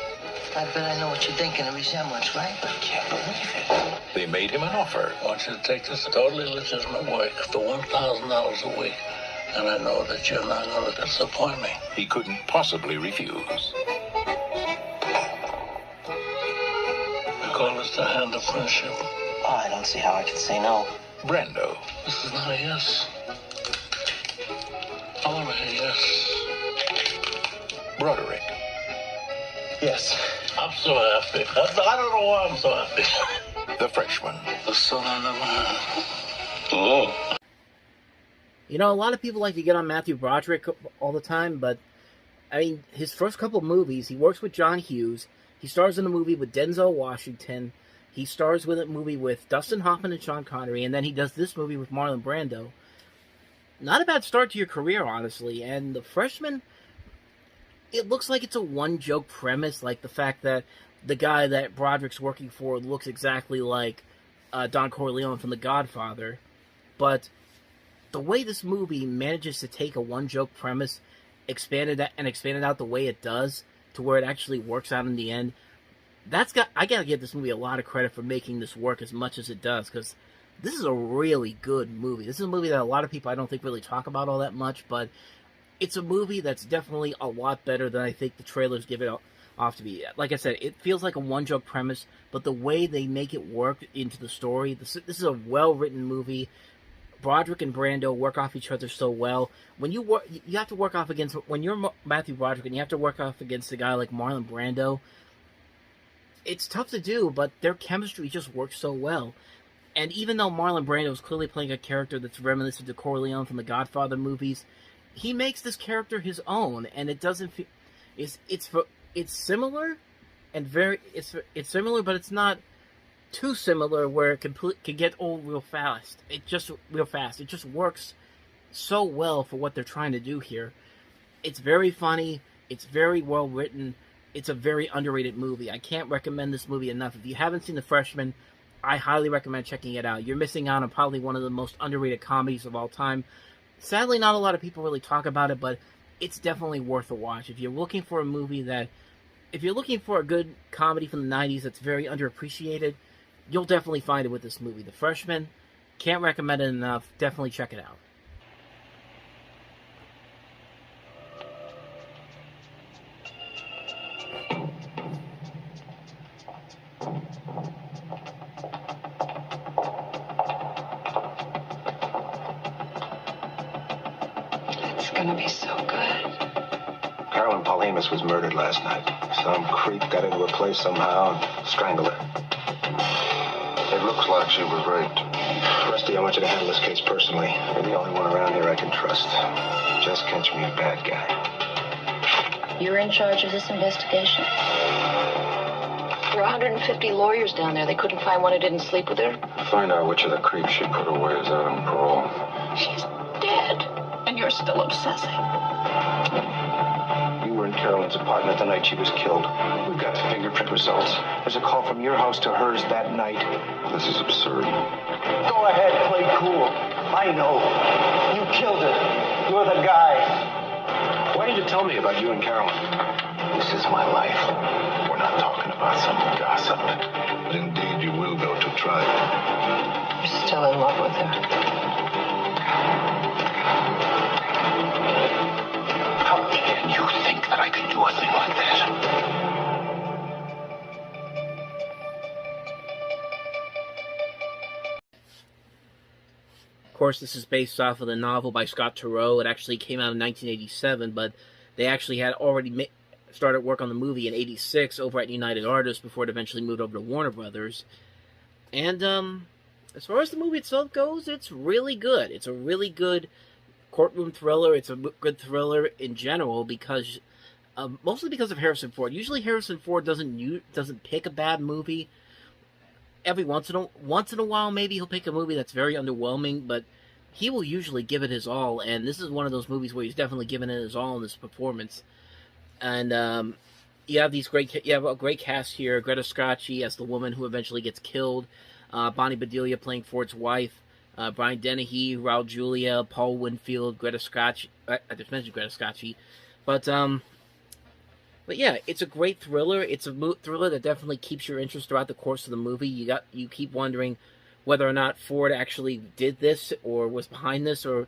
I bet I know what you're thinking, a resemblance, right? I can't believe it. They made him an offer. I want you to take this totally legitimate work for $1,000 a week. And I know that you're not going to disappoint me. He couldn't possibly refuse. We call this the hand of friendship. Oh, I don't see how I can say no. Brando. This is not a yes. I want to hear yes. Broderick. Yes. I'm so happy. I don't know why I'm so happy. The Freshman. The son of the man. Oh. You know, a lot of people like to get on Matthew Broderick all the time, but, I mean, his first couple of movies, he works with John Hughes, he stars in a movie with Denzel Washington, he stars with a movie with Dustin Hoffman and Sean Connery, and then he does this movie with Marlon Brando. Not a bad start to your career, honestly, and The Freshman, it looks like it's a one-joke premise, like the fact that the guy that Broderick's working for looks exactly like Don Corleone from The Godfather, but the way this movie manages to take a one-joke premise, expand it out the way it does, to where it actually works out in the end, I gotta give this movie a lot of credit for making this work as much as it does, because this is a really good movie. This is a movie that a lot of people I don't think really talk about all that much, but it's a movie that's definitely a lot better than I think the trailers give it off to be. Like I said, it feels like a one-joke premise, but the way they make it work into the story, this is a well-written movie. Broderick and Brando work off each other so well. When you have to work off against, when you're Matthew Broderick and you have to work off against a guy like Marlon Brando, it's tough to do, but their chemistry just works so well. And even though Marlon Brando is clearly playing a character that's reminiscent to Corleone from the Godfather movies, he makes this character his own, and it doesn't feel... It's similar, and it's similar, but it's not too similar where it can get old real fast. It just works so well for what they're trying to do here. It's very funny. It's very well written. It's a very underrated movie. I can't recommend this movie enough. If you haven't seen The Freshman, I highly recommend checking it out. You're missing out on probably one of the most underrated comedies of all time. Sadly, not a lot of people really talk about it, but it's definitely worth a watch. If you're looking for a movie if you're looking for a good comedy from the 90s that's very underappreciated, you'll definitely find it with this movie. The Freshman, can't recommend it enough. Definitely check it out. It's gonna be so good. Paul Amos was murdered last night. Some creep got into her place somehow and strangled her. It looks like she was raped. Rusty, I want you to handle this case personally. You're the only one around here I can trust. Just catch me a bad guy. You're in charge of this investigation. There are 150 lawyers down there. They couldn't find one who didn't sleep with her. Find out which of the creeps she put away is out on parole. She's dead, and you're still obsessing. You were in Carolyn's apartment the night she was killed. We've got the fingerprint results. There's a call from your house to hers that night. This is absurd. Go ahead, play cool. I know. You killed her. You're the guy. Why did you tell me about you and Carolyn? This is my life. We're not talking about some gossip. But indeed, you will go to trial. You're still in love with her. How can you think that I could do a thing like that? Of course, this is based off of the novel by Scott Turow. It actually came out in 1987, but they actually had already started work on the movie in 86 over at United Artists before it eventually moved over to Warner Brothers. And as far as the movie itself goes, it's really good. It's a really good courtroom thriller. It's a good thriller in general because mostly because of Harrison Ford. Usually Harrison Ford doesn't pick a bad movie. Every once in a while, maybe he'll pick a movie that's very underwhelming, but he will usually give it his all, and this is one of those movies where he's definitely given it his all in this performance. And you have a great cast here. Greta Scacchi as the woman who eventually gets killed, Bonnie Bedelia playing Ford's wife, Brian Dennehy, Raul Julia, Paul Winfield, Greta Scacchi. I just mentioned Greta Scacchi, But yeah, it's a great thriller. It's a thriller that definitely keeps your interest throughout the course of the movie. You keep wondering whether or not Ford actually did this or was behind this, or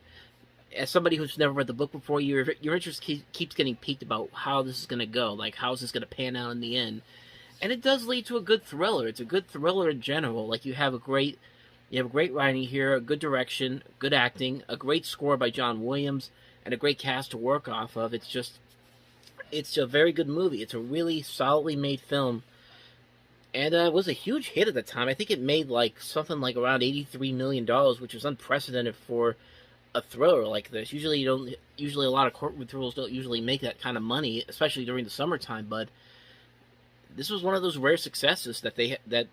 as somebody who's never read the book before, your interest keeps getting piqued about how this is going to go. Like, how is this going to pan out in the end? And it does lead to a good thriller. It's a good thriller in general. Like, you have a great writing here, a good direction, good acting, a great score by John Williams, and a great cast to work off of. It's a very good movie. It's a really solidly made film. And it was a huge hit at the time. I think it made something like around $83 million, which is unprecedented for a thriller like this. Usually a lot of courtroom thrillers don't usually make that kind of money, especially during the summertime, but this was one of those rare successes that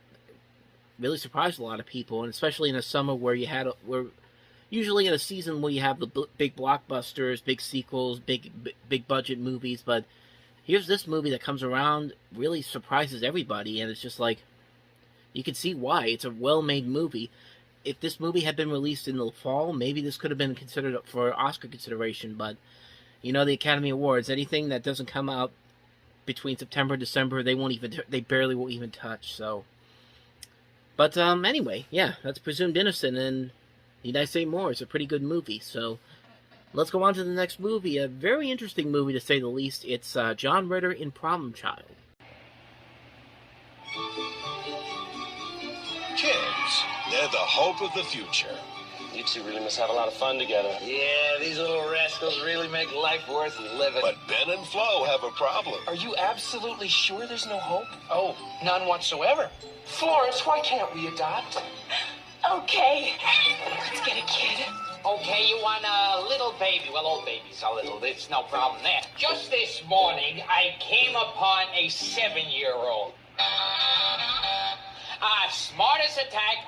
really surprised a lot of people, and especially in a summer where usually in a season where you have the big blockbusters, big sequels, big budget movies, but here's this movie that comes around, really surprises everybody, and it's just like, you can see why. It's a well-made movie. If this movie had been released in the fall, maybe this could have been considered for Oscar consideration, but the Academy Awards, anything that doesn't come out between September and December, they barely will even touch, so. But anyway, yeah, that's Presumed Innocent, and need I say more? It's a pretty good movie, so let's go on to the next movie. A very interesting movie, to say the least. It's John Ritter in Problem Child. Kids, they're the hope of the future. You two really must have a lot of fun together. Yeah, these little rascals really make life worth living. But Ben and Flo have a problem. Are you absolutely sure there's no hope? Oh, none whatsoever. Florence, why can't we adopt? Okay, let's get a kid. Okay, you want a little baby. Well, old baby's a little. There's no problem there. Just this morning, I came upon a 7-year-old. Smart as a tack.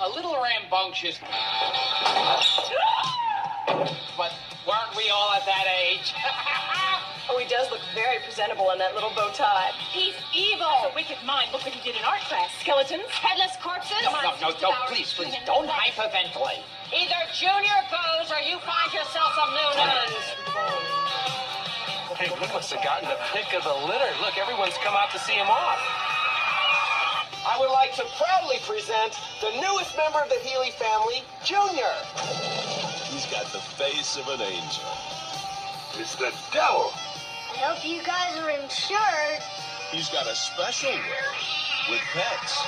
A little rambunctious. But weren't we all at that age? Oh, he does look very presentable in that little bow tie. He's evil. That's a wicked mind. Look what he did in art class. Skeletons, headless corpses. No, please, don't hyperventilate. Either Junior goes or you find yourself some new nuns. Hey, we must have gotten the pick of the litter. Look, everyone's come out to see him off. I would like to proudly present the newest member of the Healy family, Junior. He's got the face of an angel. It's the devil. I hope you guys are insured. He's got a special way with pets.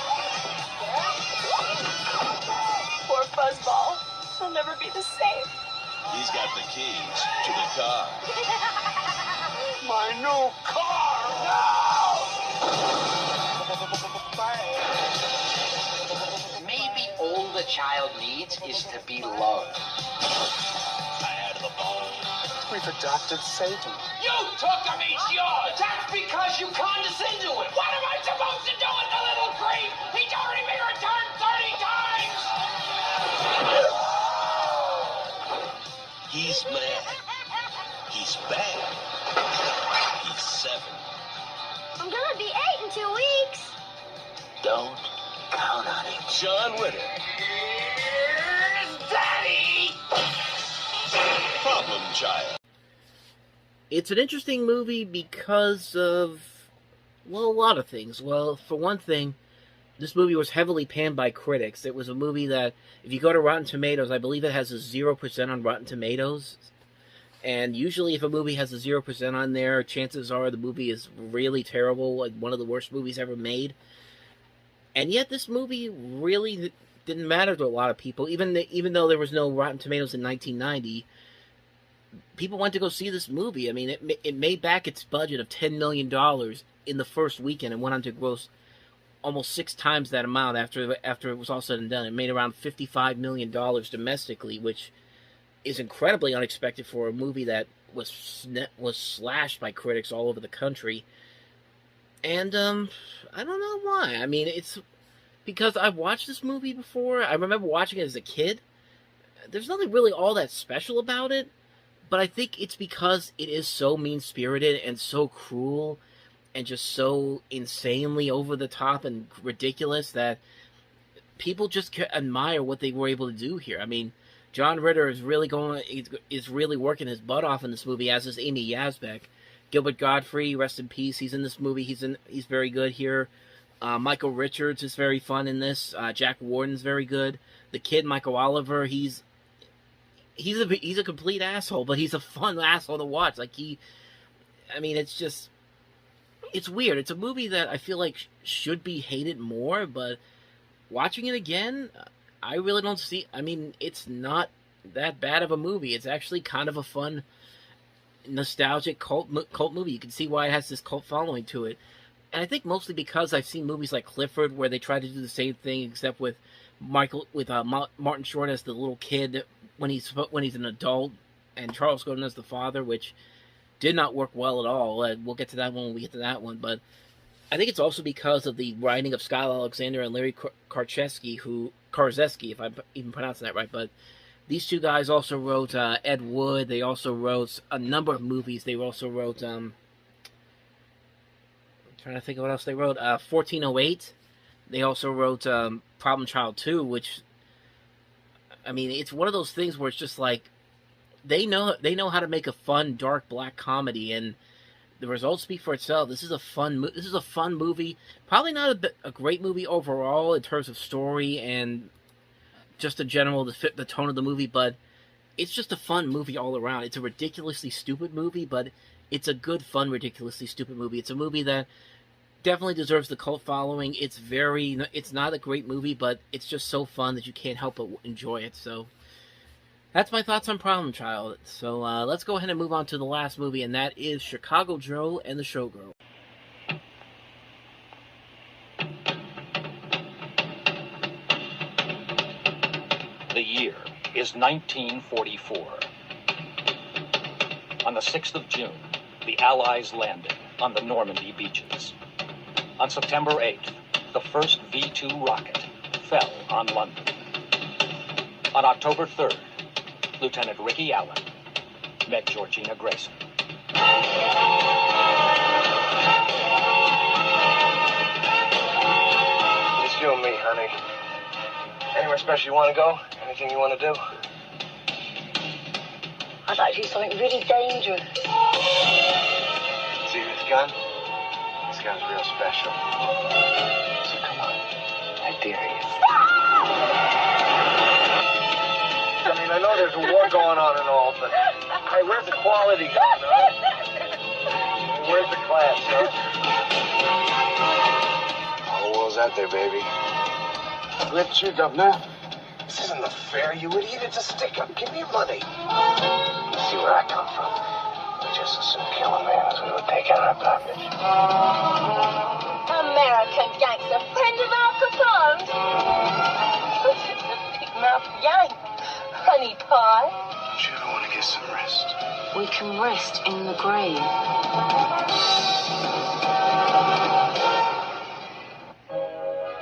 Poor Fuzzball. He'll never be the same. He's got the keys to the car. My new car! Maybe all the child needs is to be loved. Tired of the bone. We've adopted Satan. You took him, he's yours! That's because you condescend to him! What am I supposed to do with the little creep? He's already been returned 30 times! He's mad. He's bad. He's 7. I'm gonna be 8 in 2 weeks. Don't count on it. John Ritter. Daddy! Problem child. It's an interesting movie because of, well, a lot of things. Well, for one thing, this movie was heavily panned by critics. It was a movie that, if you go to Rotten Tomatoes, I believe it has a 0% on Rotten Tomatoes. And usually if a movie has a 0% on there, chances are the movie is really terrible, like one of the worst movies ever made. And yet this movie really didn't matter to a lot of people. Even though there was no Rotten Tomatoes in 1990, people went to go see this movie. I mean, it made back its budget of $10 million in the first weekend and went on to gross almost 6 times that amount after it was all said and done. It made around $55 million domestically, which is incredibly unexpected for a movie that was slashed by critics all over the country. And I don't know why. I mean, it's because I've watched this movie before. I remember watching it as a kid. There's nothing really all that special about it, but I think it's because it is so mean-spirited and so cruel and just so insanely over the top and ridiculous that people just admire what they were able to do here. I mean, John Ritter is really working his butt off in this movie, as is Amy Yazbek. Gilbert Gottfried, rest in peace. He's in this movie. He's very good here. Michael Richards is very fun in this. Jack Warden's very good. The kid, Michael Oliver, he's a complete asshole, but he's a fun asshole to watch. It's weird. It's a movie that I feel like should be hated more, but watching it again, I really don't see... I mean, it's not that bad of a movie. It's actually kind of a fun, nostalgic cult movie. You can see why it has this cult following to it. And I think mostly because I've seen movies like Clifford where they try to do the same thing, except with Martin Short as the little kid when he's an adult, and Charles Grodin as the father, which did not work well at all. We'll get to that one when we get to that one. But I think it's also because of the writing of Scott Alexander and Larry Karzeski, if I'm even pronouncing that right. But these two guys also wrote Ed Wood. They also wrote a number of movies. They also wrote... I'm trying to think of what else they wrote. 1408. They also wrote Problem Child 2, which... I mean, it's one of those things where it's just like... They know how to make a fun, dark, black comedy, and the results speak for itself. This is a fun movie. Probably not a great movie overall in terms of story and just in general the tone of the movie, but it's just a fun movie all around. It's a ridiculously stupid movie, but it's a good, fun, ridiculously stupid movie. It's a movie that definitely deserves the cult following. It's not a great movie, but it's just so fun that you can't help but enjoy it. So that's my thoughts on Problem Child. So let's go ahead and move on to the last movie, and that is Chicago Joe and the Showgirl. The year is 1944. On the 6th of June, the Allies landed on the Normandy beaches. On September 8th, the first V-2 rocket fell on London. On October 3rd, Lieutenant Ricky Allen met Georgina Grayson. It's you and me, honey. Anywhere special you want to go? Anything you want to do? I'd like to do something really dangerous. See this gun? This gun's real special. So come on. I dare you. I mean, I know there's a war going on and all, but hey, where's the quality gun, huh? Where's the class, huh? All the world's out there, baby. Let's you, Governor. This isn't isn't fair, you idiot. It's a stick-up. Give me your money. You see where I come from. We just as soon kill a man as we would take out our garbage. American gangster, friend of Al Capone's. You're just a big-mouth yank, honey pie. Don't you ever want to get some rest? We can rest in the grave.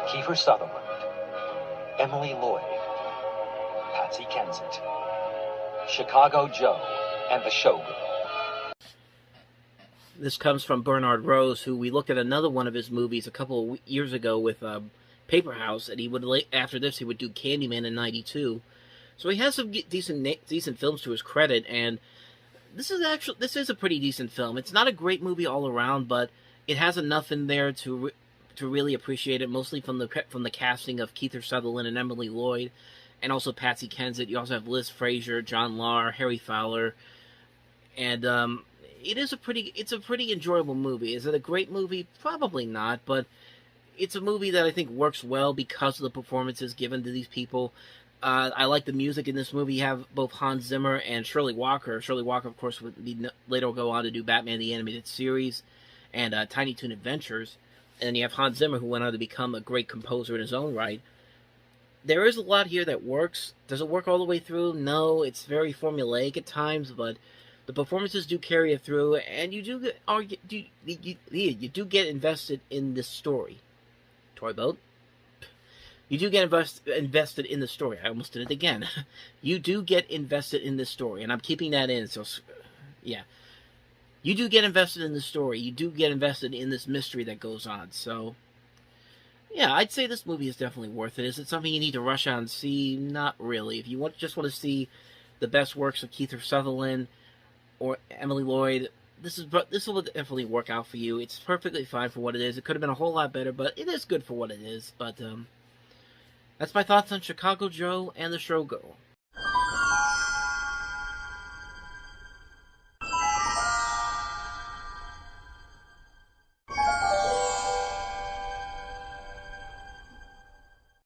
Kiefer Sutherland, Emily Lloyd, Patsy Kensit, Chicago Joe, and the Showgirl. This comes from Bernard Rose, who we looked at another one of his movies a couple of years ago with Paper House, and he would after this he would do Candyman in '92. So he has some decent films to his credit, and this is a pretty decent film. It's not a great movie all around, but it has enough in there to really appreciate it. Mostly from the casting of Kiefer Sutherland and Emily Lloyd, and also Patsy Kensit. You also have Liz Fraser, John Lahr, Harry Fowler, and it's a pretty enjoyable movie. Is it a great movie? Probably not, but it's a movie that I think works well because of the performances given to these people. I like the music in this movie. You have both Hans Zimmer and Shirley Walker. Shirley Walker, of course, would later go on to do Batman the Animated Series and Tiny Toon Adventures. And you have Hans Zimmer, who went on to become a great composer in his own right. There is a lot here that works. Does it work all the way through? No, it's very formulaic at times, but the performances do carry it through, and you do get invested in this story. Toy boat. You do get invested in the story. I almost did it again. You do get invested in this story, and I'm keeping that in. So, yeah, you do get invested in the story. You do get invested in this mystery that goes on. So, yeah, I'd say this movie is definitely worth it. Is it something you need to rush out and see? Not really. If you just want to see the best works of Kiefer Sutherland or Emily Lloyd, this will definitely work out for you. It's perfectly fine for what it is. It could have been a whole lot better, but it is good for what it is. But that's my thoughts on Chicago Joe and the Showgirl.